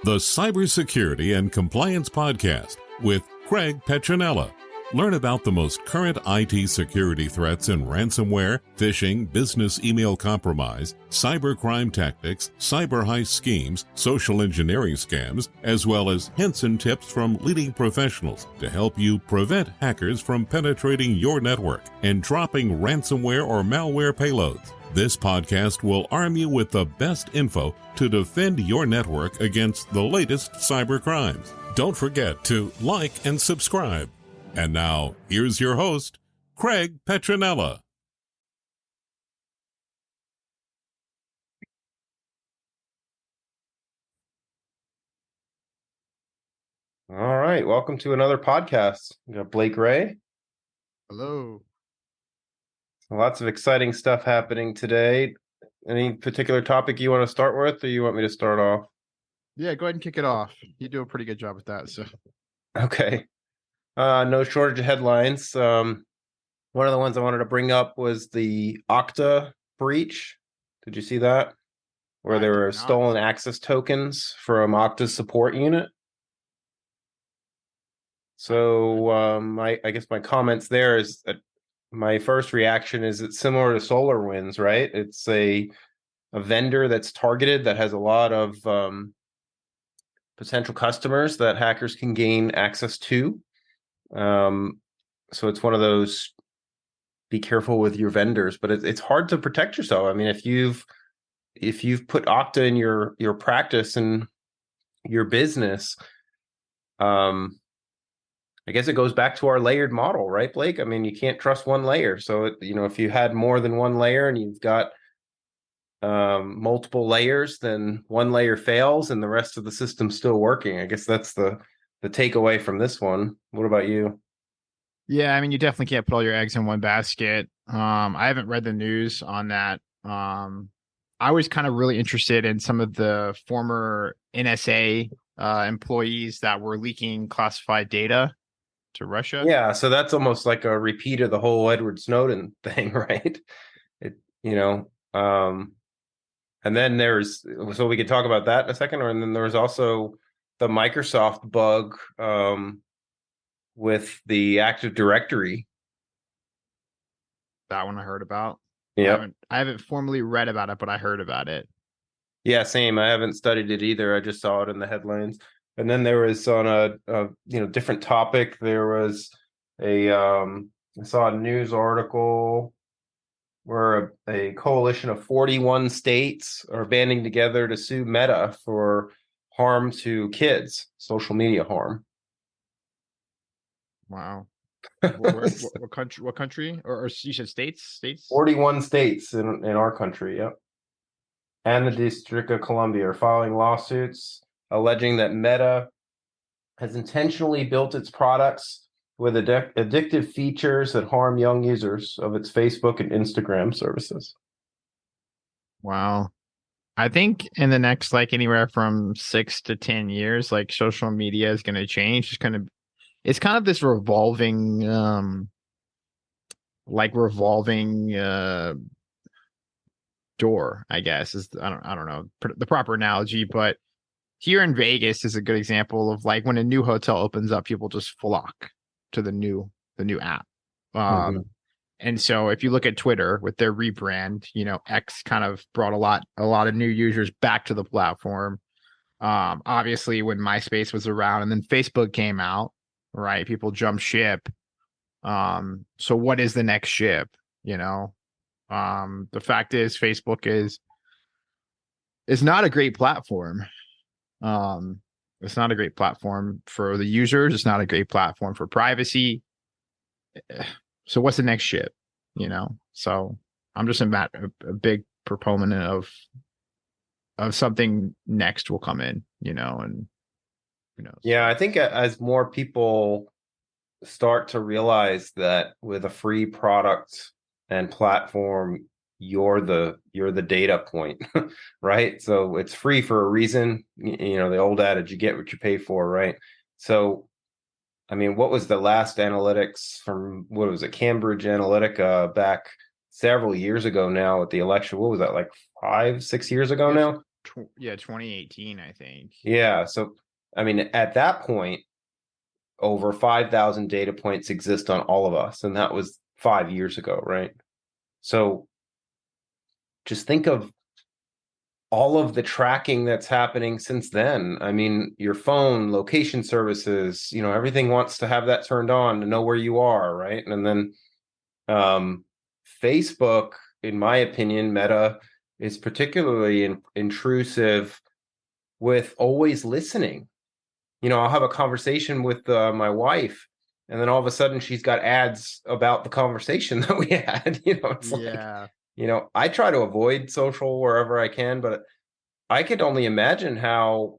The Cybersecurity and Compliance Podcast with Craig Petronella. Learn about the most current IT security threats in ransomware, phishing, business email compromise, cybercrime tactics, cyber heist schemes, social engineering scams, as well as hints and tips from leading professionals to help you prevent hackers from penetrating your network and dropping ransomware or malware payloads. This podcast will arm you with the best info to defend your network against the latest cyber crimes. Don't forget to like and subscribe. And now, here's your host, Craig Petronella. All right, welcome to another podcast. We got Blake Ray. Hello. Lots of exciting stuff happening today. Any particular topic you want to start with, or you want me to start off? Yeah, go ahead and kick it off. You do a pretty good job with that. So, okay. No shortage of headlines. One of the ones I wanted to bring up was the OKTA breach. Did you see that? Where there were stolen access tokens from Okta's support unit. So I guess my comments there is that my first reaction is it's similar to SolarWinds, right? It's a vendor that's targeted that has a lot of potential customers that hackers can gain access to. So it's one of those, be careful with your vendors, but it's hard to protect yourself. I mean, if you've put Okta in your practice and your business, I guess it goes back to our layered model, right, Blake? I mean, you can't trust one layer. So, if you had more than one layer and you've got multiple layers, then one layer fails and the rest of the system's still working. I guess that's the takeaway from this one. What about you? Yeah, I mean, you definitely can't put all your eggs in one basket. I haven't read the news on that. I was kind of really interested in some of the former NSA employees that were leaking classified data to Russia. Yeah, so that's almost like a repeat of the whole Edward Snowden thing, right? And then so we could talk about that in a second, and then there was also the Microsoft bug with the Active Directory. That one I heard about. Yeah, I haven't formally read about it, but I heard about it. Yeah, same. I haven't studied it either. I just saw it in the headlines. And then there was on a different topic. There was I saw a news article where a coalition of 41 states are banding together to sue Meta for harm to kids, social media harm. Wow. What country? Or you said states? 41 states in our country, yep. And the District of Columbia are filing lawsuits alleging that Meta has intentionally built its products with addictive features that harm young users of its Facebook and Instagram services. Wow. I think in the next anywhere from 6 to 10 years, social media is going to change. It's kind of this revolving door, I guess, is I don't know the proper analogy, but here in Vegas is a good example of when a new hotel opens up, people just flock to the new app. And so if you look at Twitter with their rebrand, X kind of brought a lot of new users back to the platform. Obviously when MySpace was around and then Facebook came out, right? People jumped ship. So what is the next ship? The fact is Facebook is not a great platform. It's not a great platform for the users. It's not a great platform for privacy. So what's the next ship? So I'm just a big proponent of something next will come in, and who knows. Yeah, I think as more people start to realize that with a free product and platform, you're the data point, right? So it's free for a reason. The old adage, you get what you pay for, right? So, I mean, what was the last analytics from, what was it, Cambridge Analytica back several years ago now at the election? What was that, 5-6 years ago now? 2018, I think. Yeah. So, I mean, at that point, over 5,000 data points exist on all of us. And that was 5 years ago, right? So just think of all of the tracking that's happening since then. I mean, your phone, location services, everything wants to have that turned on to know where you are, right? And then Facebook, in my opinion, Meta is particularly intrusive with always listening. I'll have a conversation with my wife, and then all of a sudden she's got ads about the conversation that we had. It's like, I try to avoid social wherever I can, but I could only imagine how,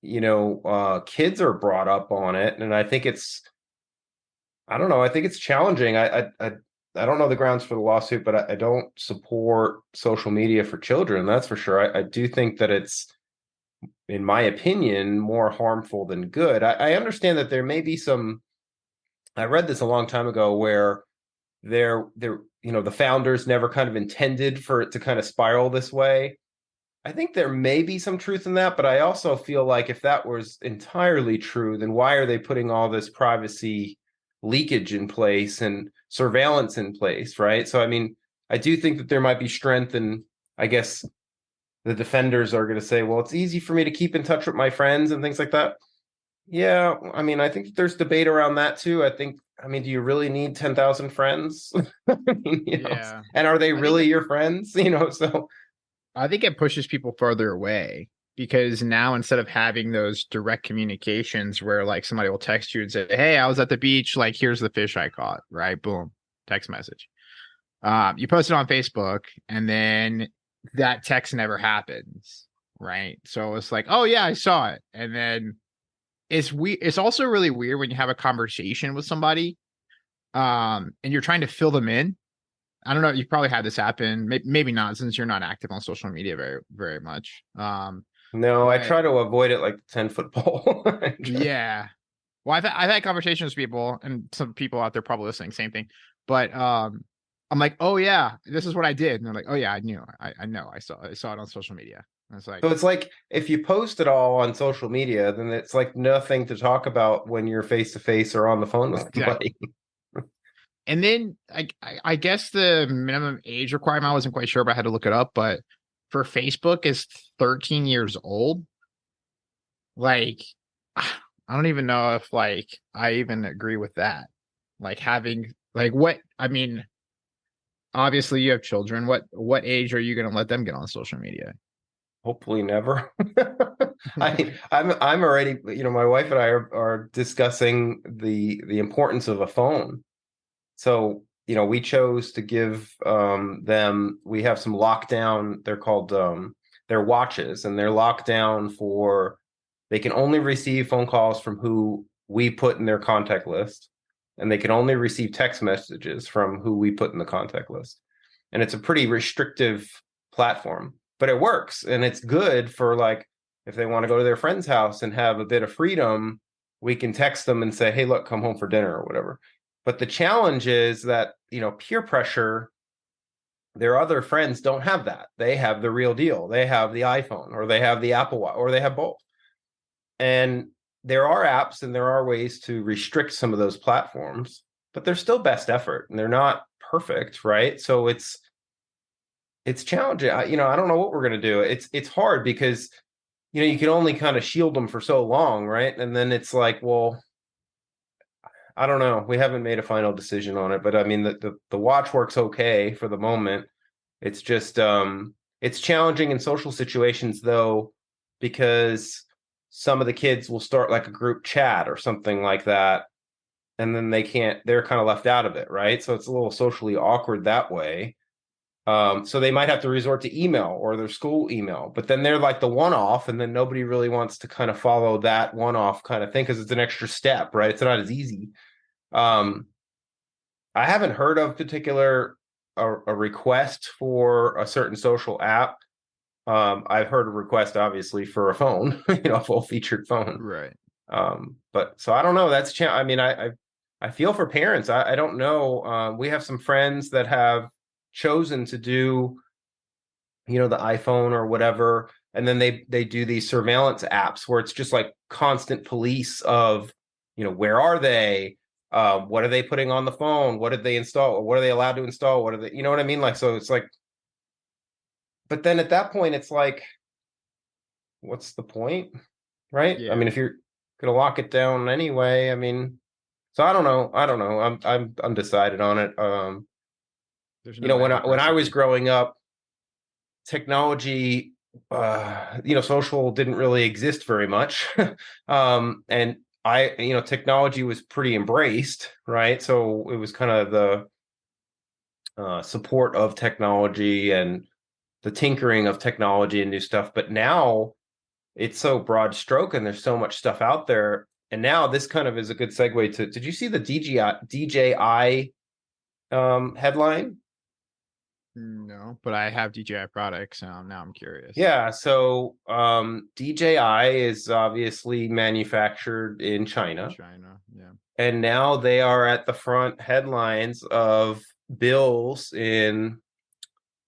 kids are brought up on it. And I think I don't know, I think it's challenging. I don't know the grounds for the lawsuit, but I don't support social media for children. That's for sure. I do think that it's, in my opinion, more harmful than good. I understand that there may be I read this a long time ago where the founders never kind of intended for it to kind of spiral this way. I think there may be some truth in that, but I also feel like if that was entirely true, then why are they putting all this privacy leakage in place and surveillance in place, right? So, I mean, I do think that there might be strength, and I guess the defenders are going to say, well, it's easy for me to keep in touch with my friends and things like that. Yeah, I mean, I think there's debate around that too. I mean, do you really need 10,000 friends? I mean, and are they really your friends? So I think it pushes people further away, because now instead of having those direct communications where like somebody will text you and say, hey, I was at the beach, like here's the fish I caught, right? Boom, text message. You post it on Facebook, and then that text never happens, right? So it's like, oh yeah, I saw it. And then it's also really weird when you have a conversation with somebody and you're trying to fill them in. I don't know, you've probably had this happen, maybe not, since you're not active on social media very, very much. No, I try to avoid it like the 10-foot pole. Yeah. Well, I've had conversations with people, and some people out there probably listening, same thing. But I'm like, oh yeah, this is what I did, and they're like, oh yeah, I knew, I know, I saw it on social media. And it's like, so it's like if you post it all on social media, then it's like nothing to talk about when you're face to face or on the phone with somebody. And then I guess the minimum age requirement, I wasn't quite sure, but I had to look it up. But for Facebook is 13 years old. Like, I don't even know if like I even agree with that. Like having what, I mean, obviously you have children. What age are you going to let them get on social media? Hopefully never. I'm already, my wife and I are discussing the importance of a phone. So, we chose to give them, we have some lockdown, they're called, they're watches, and they're locked down they can only receive phone calls from who we put in their contact list, and they can only receive text messages from who we put in the contact list. And it's a pretty restrictive platform, but it works, and it's good for like, if they want to go to their friend's house and have a bit of freedom, we can text them and say, hey, look, come home for dinner or whatever. But the challenge is that, peer pressure, their other friends don't have that. They have the real deal. They have the iPhone, or they have the Apple Watch, or they have both. And there are apps and there are ways to restrict some of those platforms, but they're still best effort, and they're not perfect, right? So it's challenging. I don't know what we're going to do. It's hard because, you can only kind of shield them for so long, right? And then it's like, well, I don't know. We haven't made a final decision on it, but I mean, the watch works okay for the moment. It's just, it's challenging in social situations though, because some of the kids will start like a group chat or something like that, and then they're kind of left out of it, right? So it's a little socially awkward that way. So they might have to resort to email or their school email, but then they're like the one-off, and then nobody really wants to kind of follow that one-off kind of thing because it's an extra step, right? It's not as easy. I haven't heard of a request for a certain social app. I've heard a request, obviously, for a phone, a full-featured phone, right? But so I don't know. I mean, I feel for parents. I don't know. We have some friends that have chosen to do, the iPhone or whatever, And then they do these surveillance apps where it's just like constant police of, where are they? What are they putting on the phone? What did they install? What are they allowed to install? What are they, you know what I mean? Like, so it's like, but then at that point, it's like, what's the point? Right? I mean, if you're gonna lock it down anyway, I mean, so I don't know. I'm undecided on it. There's when I was growing up, technology, social didn't really exist very much. And technology was pretty embraced, right? So it was kind of the support of technology and the tinkering of technology and new stuff. But now it's so broad stroke and there's so much stuff out there. And now this kind of is a good segue to, did you see the DJI headline? No, but I have DJI products, so now I'm curious. Yeah, so DJI is obviously manufactured in China. Yeah. And now they are at the front headlines of bills in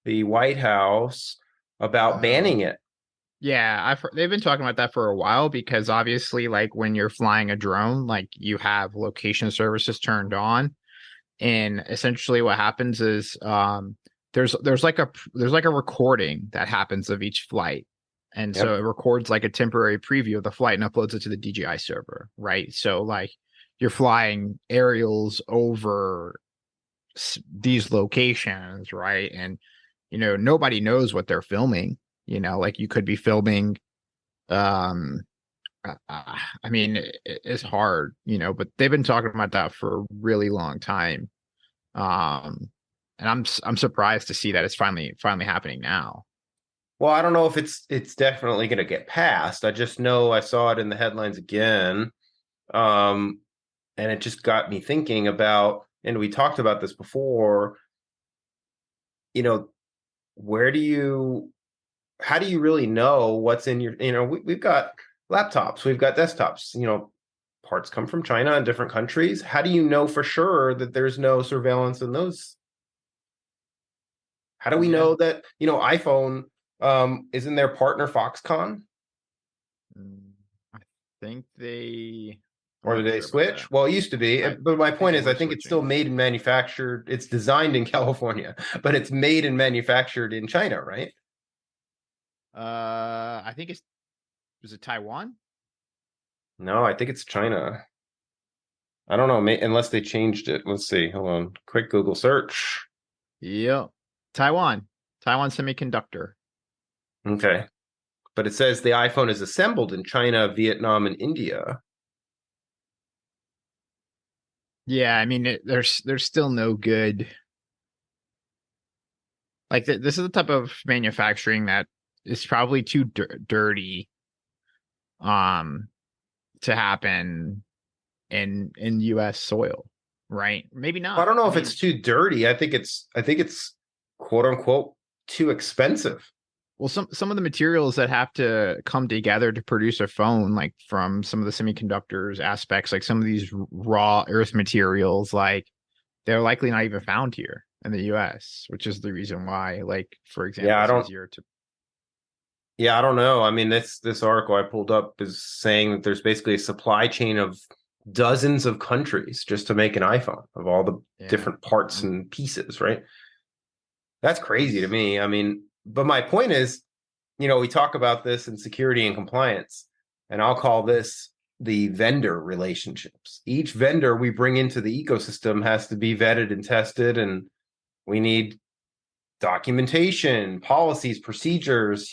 the White House about banning it. Yeah, they've been talking about that for a while because obviously, like when you're flying a drone, like you have location services turned on, and essentially what happens is there's like a recording that happens of each flight, and so it records like a temporary preview of the flight and uploads it to the DJI server, right? So like you're flying aerials over these locations, right? And nobody knows what they're filming. Like you could be filming. I mean, it's hard, but they've been talking about that for a really long time. And I'm surprised to see that it's finally happening now. Well, I don't know if it's definitely going to get passed. I just know I saw it in the headlines again, and it just got me thinking about. And we talked about this before. How do you really know what's in your? We've got laptops, we've got desktops. Parts come from China and different countries. How do you know for sure that there's no surveillance in those? How do we know that, iPhone isn't their partner Foxconn? I think they... Or did they switch? Well, it used to be. But my point is, I think it's still made and manufactured. It's designed in California, but it's made and manufactured in China, right? I think was it Taiwan? No, I think it's China. I don't know, unless they changed it. Let's see. Hold on. Quick Google search. Yep. Taiwan Semiconductor. Okay. But it says the iPhone is assembled in China, Vietnam, and India. Yeah, I mean, there's still no good. Like this is the type of manufacturing that is probably too dirty, to happen in U.S. soil, right? Maybe not. I don't know if it's too dirty. I think it's quote unquote too expensive. Well, some of the materials that have to come together to produce a phone, like from some of the semiconductors aspects, like some of these raw earth materials, like they're likely not even found here in the US, which is the reason why, like, for example, it's easier to. Yeah, I don't know. I mean, this article I pulled up is saying that there's basically a supply chain of dozens of countries just to make an iPhone of all the different parts and pieces, right? That's crazy to me. I mean, but my point is, we talk about this in security and compliance, and I'll call this the vendor relationships. Each vendor we bring into the ecosystem has to be vetted and tested, and we need documentation, policies, procedures,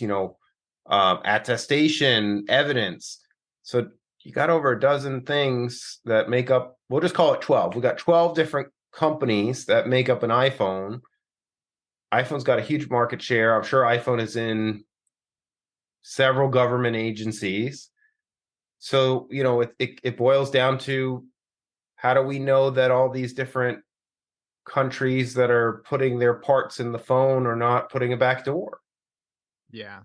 attestation, evidence. So you got over a dozen things that make up, we'll just call it 12. We got 12 different companies that make up an iPhone. iPhone's got a huge market share. I'm sure iPhone is in several government agencies. So, it boils down to, how do we know that all these different countries that are putting their parts in the phone are not putting a back door? Yeah.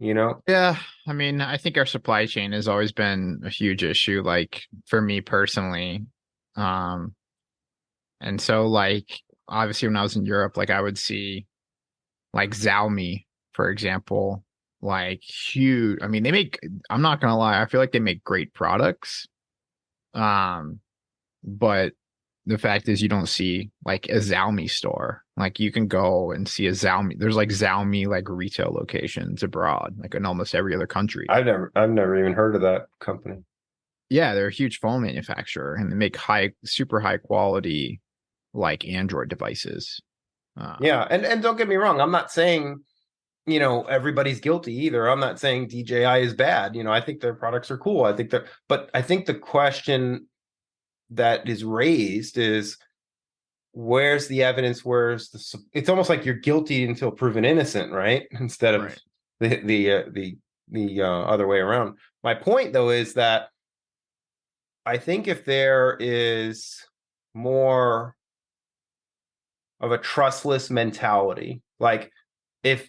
Yeah, I mean, I think our supply chain has always been a huge issue, like for me personally. And so like obviously when I was in Europe, like I would see like Xiaomi for example, like huge. I mean, I'm not gonna lie, I feel like they make great products. But the fact is you don't see like a Xiaomi store. Like you can go and see a Xiaomi. There's like Xiaomi like retail locations abroad, like in almost every other country. I've never even heard of that company. Yeah, they're a huge phone manufacturer and they make super high quality like Android devices. Yeah, and don't get me wrong, I'm not saying, you know, everybody's guilty either. I'm not saying DJI is bad. You know, I think their products are cool. But I think the question that is raised is, where's the evidence? It's almost like you're guilty until proven innocent, right? Instead of Right. the other way around. My point though is that I think if there is more of a trustless mentality, like if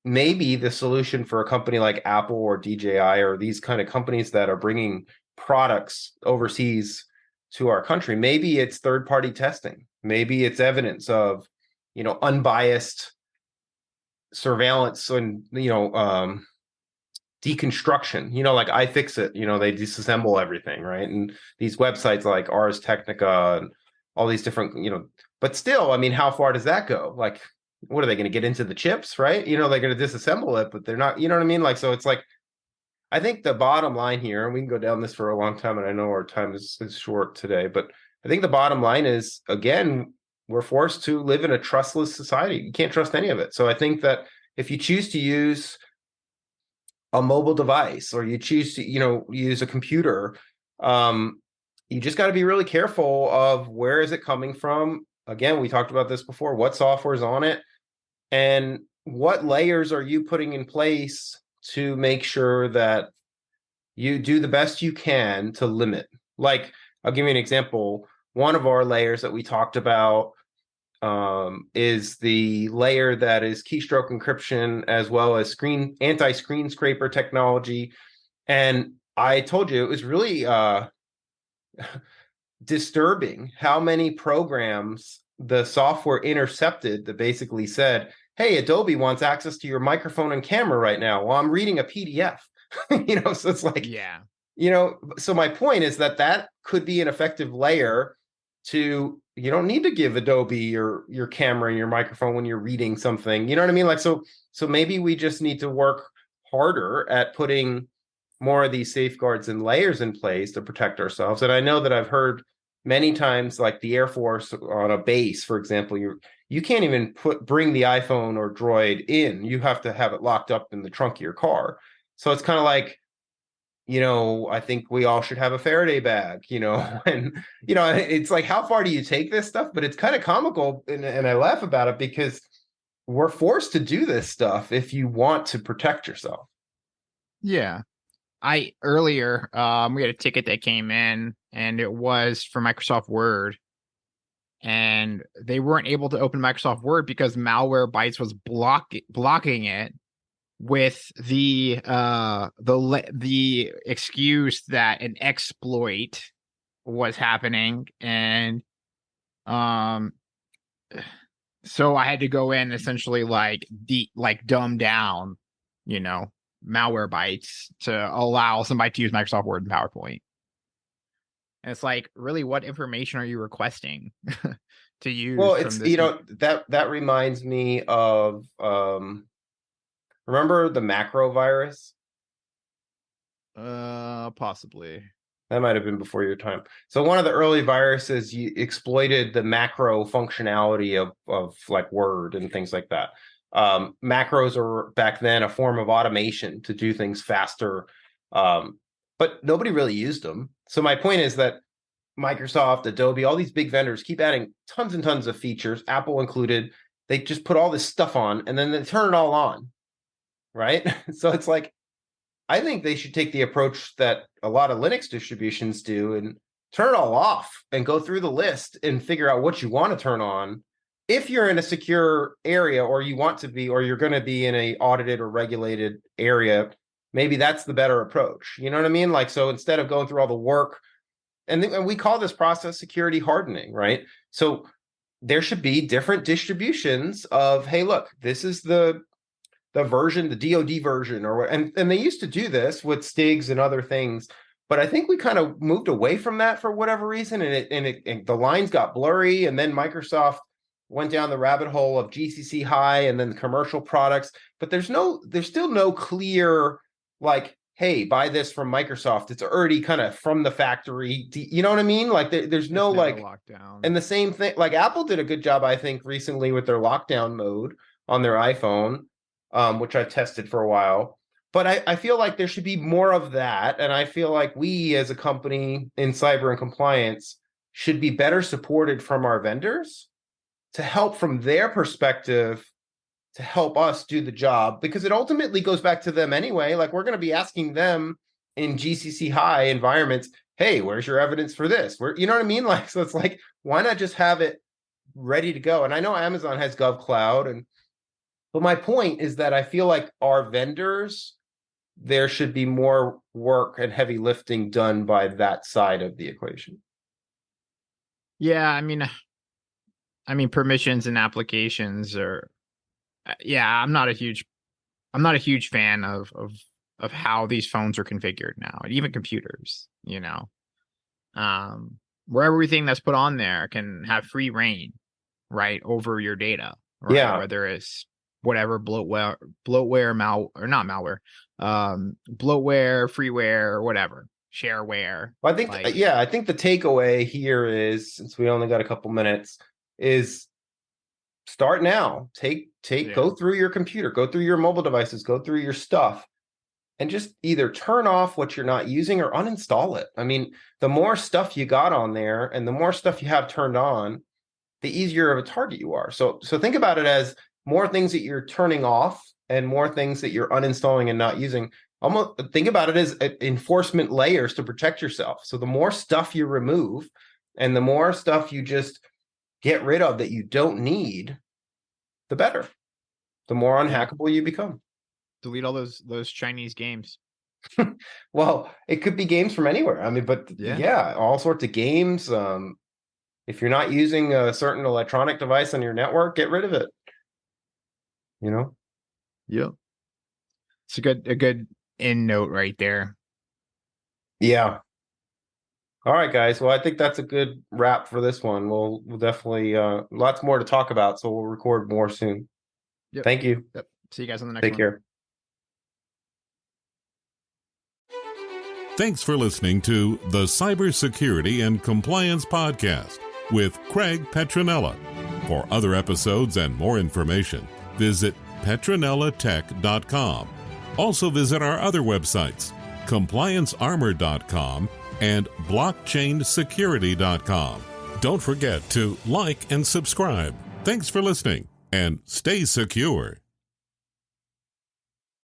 maybe the solution for a company like Apple or DJI or these kind of companies that are bringing products overseas to our country, maybe it's third-party testing. Maybe it's evidence of, you know, unbiased surveillance and, you know, deconstruction, you know, like iFixit, you know, they disassemble everything, right? And these websites like Ars Technica and all these different, you know, but still, I mean, how far does that go? Like, what are they going to get into the chips, right? You know, they're going to disassemble it, but they're not, you know what I mean? Like, so it's like, I think the bottom line here, and we can go down this for a long time, and I know our time is short today, but I think the bottom line is, again, we're forced to live in a trustless society. You can't trust any of it. So I think that if you choose to use a mobile device or you choose to, you know, use a computer, you just got to be really careful of where is it coming from. Again, we talked about this before. What software is on it, and what layers are you putting in place to make sure that you do the best you can to limit? Like, I'll give you an example. One of our layers that we talked about is the layer that is keystroke encryption as well as anti-screen scraper technology. And I told you it was really disturbing how many programs the software intercepted that basically said, hey, Adobe wants access to your microphone and camera right now. Well, I'm reading a PDF. You know, so it's like, Yeah. you know, so my point is that could be an effective layer to, you don't need to give Adobe your camera and your microphone when you're reading something. You know what I mean? Like, so maybe we just need to work harder at putting more of these safeguards and layers in place to protect ourselves. And I know that I've heard many times, like the Air Force on a base, for example, you can't even bring the iPhone or Droid in. You have to have it locked up in the trunk of your car. So it's kind of like, you know, I think we all should have a Faraday bag, you know, and, you know, it's like, how far do you take this stuff? But it's kind of comical. And I laugh about it because we're forced to do this stuff if you want to protect yourself. Yeah. Earlier, we had a ticket that came in and it was for Microsoft Word. And they weren't able to open Microsoft Word because Malwarebytes was blocking it with the excuse that an exploit was happening. And so I had to go in essentially like dumb down, you know, Malwarebytes to allow somebody to use Microsoft Word and PowerPoint. And it's like, really, what information are you requesting to use? Well, it's, you know, that reminds me of, remember the macro virus? Possibly. That might have been before your time. So one of the early viruses, you exploited the macro functionality of like Word and things like that. Macros are back then a form of automation to do things faster, but nobody really used them. So my point is that Microsoft, Adobe, all these big vendors keep adding tons and tons of features, Apple included. They just put all this stuff on and then they turn it all on, right? So it's like, I think they should take the approach that a lot of Linux distributions do and turn it all off and go through the list and figure out what you want to turn on. If you're in a secure area or you want to be, or you're going to be in a audited or regulated area, maybe that's the better approach. You know what I mean? Like, so instead of going through all the work, and we call this process security hardening, right? So there should be different distributions of, hey, look, this is the version, the DoD version, or what. And they used to do this with Stigs and other things, but I think we kind of moved away from that for whatever reason, and the lines got blurry, and then Microsoft went down the rabbit hole of GCC high and then the commercial products. But there's still no clear, like, hey, buy this from Microsoft. It's already kind of from the factory. You know what I mean? Like there's no like lockdown. And the same thing, like Apple did a good job, I think, recently with their lockdown mode on their iPhone, which I tested for a while. But I feel like there should be more of that. And I feel like we as a company in cyber and compliance should be better supported from our vendors to help from their perspective to help us do the job, because it ultimately goes back to them anyway. Like we're going to be asking them in GCC high environments, hey, where's your evidence for this? You know what I mean? Like, so it's like, why not just have it ready to go? And I know Amazon has GovCloud, but my point is that I feel like our vendors, there should be more work and heavy lifting done by that side of the equation. Yeah, I mean, permissions and applications are, I'm not a huge fan of how these phones are configured now, and even computers, where everything that's put on there can have free reign, right, over your data, right? Yeah. Whether it's whatever bloatware, bloatware, freeware, or whatever, shareware. Well, I think, I think the takeaway here is, since we only got a couple minutes, is start now. Go through your computer, go through your mobile devices, go through your stuff, and just either turn off what you're not using or uninstall it. I mean, the more stuff you got on there and the more stuff you have turned on, the easier of a target you are. So think about it as more things that you're turning off and more things that you're uninstalling and not using. Almost think about it as enforcement layers to protect yourself. So the more stuff you remove and the more stuff you just get rid of that you don't need, the better. The more unhackable you become. Delete all those Chinese games. Well, it could be games from anywhere. I mean, but all sorts of games. If you're not using a certain electronic device on your network, get rid of it. Yeah. It's a good end note right there. Yeah. All right, guys. Well, I think that's a good wrap for this one. We'll definitely lots more to talk about, so we'll record more soon. Yep. Thank you. Yep. See you guys on the next one. Take care. Thanks for listening to the Cybersecurity and Compliance Podcast with Craig Petronella. For other episodes and more information, visit petronellatech.com. Also visit our other websites, compliancearmor.com and blockchainsecurity.com. Don't forget to like and subscribe. Thanks for listening, and stay secure.